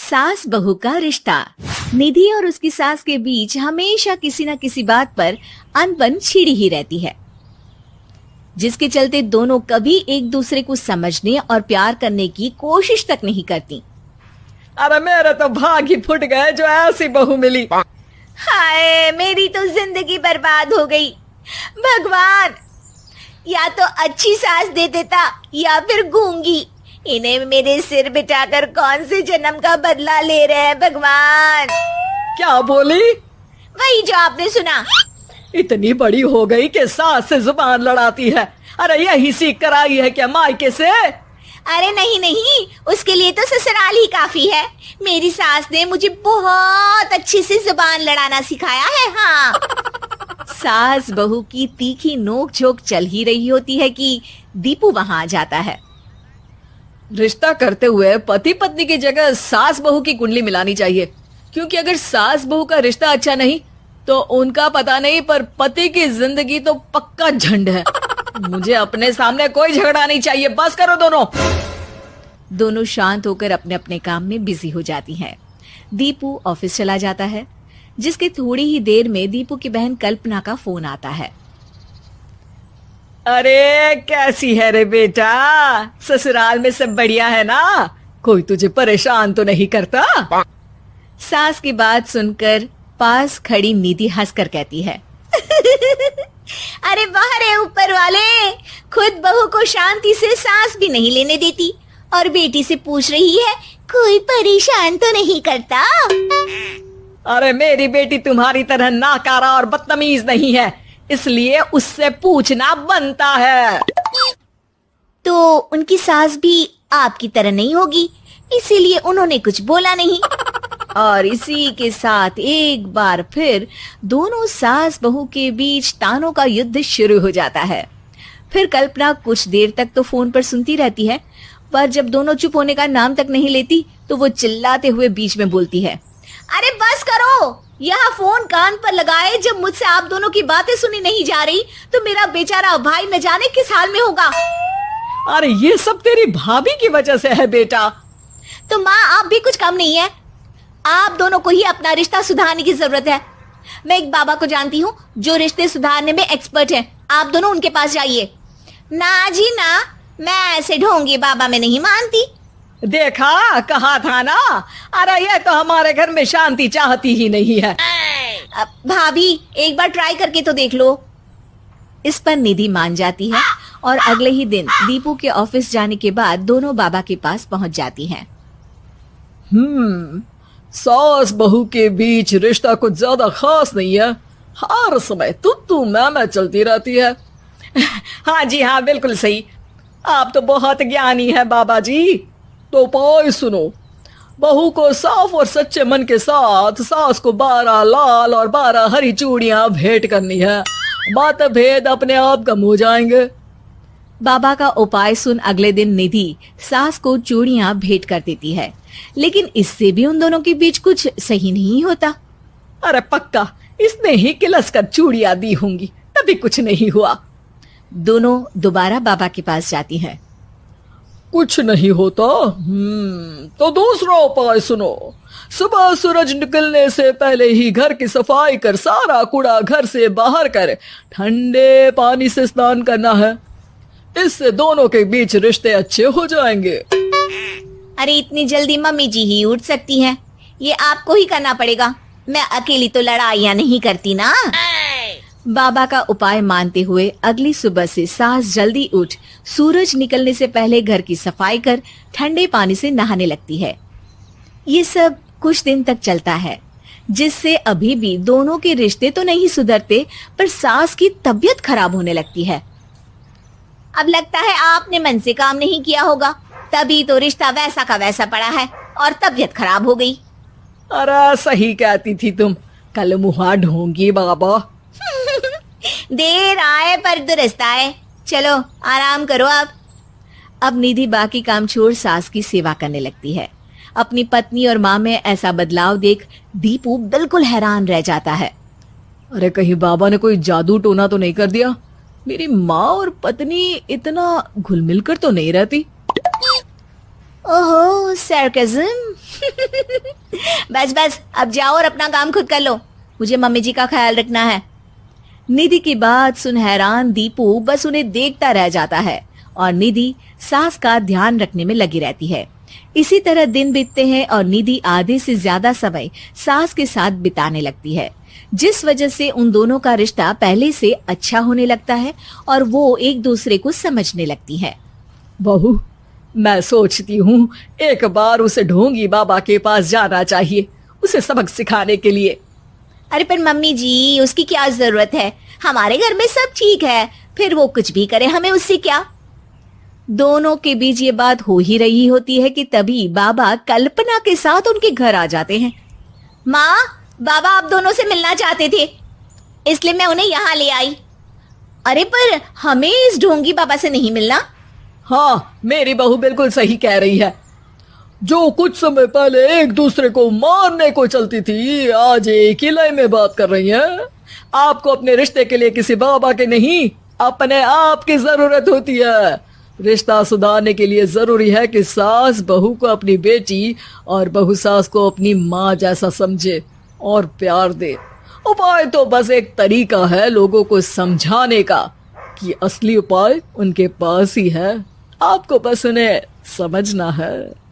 सास बहू का रिश्ता। निधि और उसकी सास के बीच हमेशा किसी न किसी बात पर अनबन छिड़ी ही रहती है, जिसके चलते दोनों कभी एक दूसरे को समझने और प्यार करने की कोशिश तक नहीं करती। अरे मेरे तो भाग ही फुट गए जो ऐसी बहू मिली। हाय, मेरी तो जिंदगी बर्बाद हो गई। भगवान, या तो अच्छी सास दे देता या फिर गूंगी। इन्हें मेरे सिर बिठाकर कौन से जन्म का बदला ले रहे हैं भगवान। क्या बोली? वही जो आपने सुना। इतनी बड़ी हो गई कि सास से जुबान लड़ाती है। अरे यही सीख कर आई है क्या मायके से? अरे नहीं नहीं, उसके लिए तो ससुराल ही काफी है। मेरी सास ने मुझे बहुत अच्छे से जुबान लड़ाना सिखाया है। हाँ। सास बहू की तीखी नोक झोंक चल ही रही होती है कि दीपू वहां आ जाता है। रिश्ता करते हुए पति पत्नी की जगह सास बहू की कुंडली मिलानी चाहिए, क्योंकि अगर सास बहू का रिश्ता अच्छा नहीं तो उनका पता नहीं, पर पति की जिंदगी तो पक्का झंड है। मुझे अपने सामने कोई झगड़ा नहीं चाहिए, बस करो दोनों। दोनों शांत होकर अपने अपने काम में बिजी हो जाती हैं। दीपू ऑफिस चला जाता है, जिसके थोड़ी ही देर में दीपू की बहन कल्पना का फोन आता है। अरे कैसी है रे बेटा? ससुराल में सब बढ़िया है ना? कोई तुझे परेशान तो नहीं करता? सास की बात सुनकर पास खड़ी निधि हंसकर कहती है, अरे वाह रे ऊपर वाले, खुद बहू को शांति से सांस भी नहीं लेने देती और बेटी से पूछ रही है कोई परेशान तो नहीं करता। अरे मेरी बेटी तुम्हारी तरह नाकारा और बदतमीज नहीं है, इसलिए उससे पूछना बनता है। तो उनकी सास भी आपकी तरह नहीं होगी, इसीलिए उन्होंने कुछ बोला नहीं। और इसी के साथ एक बार फिर दोनों सास बहू के बीच तानों का युद्ध शुरू हो जाता है। फिर कल्पना कुछ देर तक तो फोन पर सुनती रहती है, पर जब दोनों चुप होने का नाम तक नहीं लेती तो वो चिल्लाते हुए बीच में बोलती है, अरे बस करो, यह फोन कान पर लगाए जब मुझसे आप दोनों की बातें सुनी नहीं जा रही तो मेरा बेचारा भाई न जाने किस हाल में होगा। अरे ये सब तेरी भाभी की वजह से है बेटा। तो माँ, आप भी कुछ कम नहीं है। आप दोनों को ही अपना रिश्ता सुधारने की जरूरत है। मैं एक बाबा को जानती हूँ जो रिश्ते सुधारने में एक्सपर्ट हैं। आप दोनों उनके पास जाइए। ना जी ना, मैं ऐसे ढोंगी बाबा में नहीं मानती। देखा, कहा था ना। अरे ये तो हमारे घर में शांति चाहती ही नहीं है। भाभी, एक बार ट्राई करके तो देख लो। इस पर निधि मान जाती है और अगले ही दिन दीपू के ऑफिस जाने के बाद दोनों बाबा के पास पहुंच जाती हैं। सास बहू के बीच रिश्ता कुछ ज्यादा खास नहीं है। हर समय तू मैं चलती रहती है। हाँ जी हाँ, बिल्कुल सही। आप तो बहुत ज्ञानी है बाबा जी। तो उपाय सुनो। बहू को साफ और सच्चे मन के साथ सास को 12 लाल और 12 हरी चूड़ियां भेंट करनी है। मतभेद अपने आप कम हो जाएंगे। बाबा का उपाय सुन अगले दिन निधि सास को चूड़ियां भेंट कर देती है, लेकिन इससे भी उन दोनों के बीच कुछ सही नहीं होता। अरे पक्का इसने ही किलस कर चूड़ियां दी होंगी, तभी कुछ नहीं हुआ। दोनों दोबारा बाबा के पास जाती हैं। कुछ नहीं होता। तो दूसरा उपाय सुनो। सुबह सूरज निकलने से पहले ही घर की सफाई कर सारा कूड़ा घर से बाहर कर ठंडे पानी से स्नान करना है। इससे दोनों के बीच रिश्ते अच्छे हो जाएंगे। अरे इतनी जल्दी मम्मी जी ही उठ सकती हैं? ये आपको ही करना पड़ेगा। मैं अकेली तो लड़ाइयाँ नहीं करती ना। बाबा का उपाय मानते हुए अगली सुबह से सास जल्दी उठ सूरज निकलने से पहले घर की सफाई कर ठंडे पानी से नहाने लगती है। ये सब कुछ दिन तक चलता है, जिससे अभी भी दोनों के रिश्ते तो नहीं सुधरते, पर सास की तबीयत खराब होने लगती है। अब लगता है आपने मन से काम नहीं किया होगा, तभी तो रिश्ता वैसा का वैसा पड़ा है और तबीयत खराब हो गई। अरे सही कहती थी तुम, कल मुहा ढोंगी बाबा। देर आए पर दुरुस्त आए। चलो आराम करो अब निधि बाकी काम छोड़ सास की सेवा करने लगती है। अपनी पत्नी और माँ में ऐसा बदलाव देख दीपू बिल्कुल हैरान रह जाता है। अरे कहीं बाबा ने कोई जादू टोना तो नहीं कर दिया? मेरी माँ और पत्नी इतना घुल मिल कर तो नहीं रहती। ओहो, सरकाज़म। बस बस अब जाओ और अपना काम खुद कर लो, मुझे मम्मी जी का ख्याल रखना है। निधि की बात सुन हैरान दीपू बस उन्हें देखता रह जाता है और निधि सास का ध्यान रखने में लगी रहती है। इसी तरह दिन बीतते हैं और निधि आधे से ज्यादा समय सास के साथ बिताने लगती है, जिस वजह से उन दोनों का रिश्ता पहले से अच्छा होने लगता है और वो एक दूसरे को समझने लगती है। बहू, मैं सोचती हूँ एक बार उसे ढोंगी बाबा के पास जाना चाहिए, उसे सबक सिखाने के लिए। अरे पर मम्मी जी, उसकी क्या जरूरत है, हमारे घर में सब ठीक है, फिर वो कुछ भी करे हमें उससे क्या। दोनों के बीच ये बात हो ही रही होती है कि तभी बाबा कल्पना के साथ उनके घर आ जाते हैं। माँ, बाबा आप दोनों से मिलना चाहते थे, इसलिए मैं उन्हें यहाँ ले आई। अरे पर हमें इस ढोंगी बाबा से नहीं मिलना। हाँ, मेरी बहू बिल्कुल सही कह रही है। जो कुछ समय पहले एक दूसरे को मारने को चलती थी, आज एक ही लय में बात कर रही है। आपको अपने रिश्ते के लिए किसी बाबा के नहीं, अपने आप की जरूरत होती है। रिश्ता सुधारने के लिए जरूरी है कि सास बहू को अपनी बेटी और बहू सास को अपनी माँ जैसा समझे और प्यार दे। उपाय तो बस एक तरीका है लोगों को समझाने का कि असली उपाय उनके पास ही है, आपको बस उन्हें समझना है।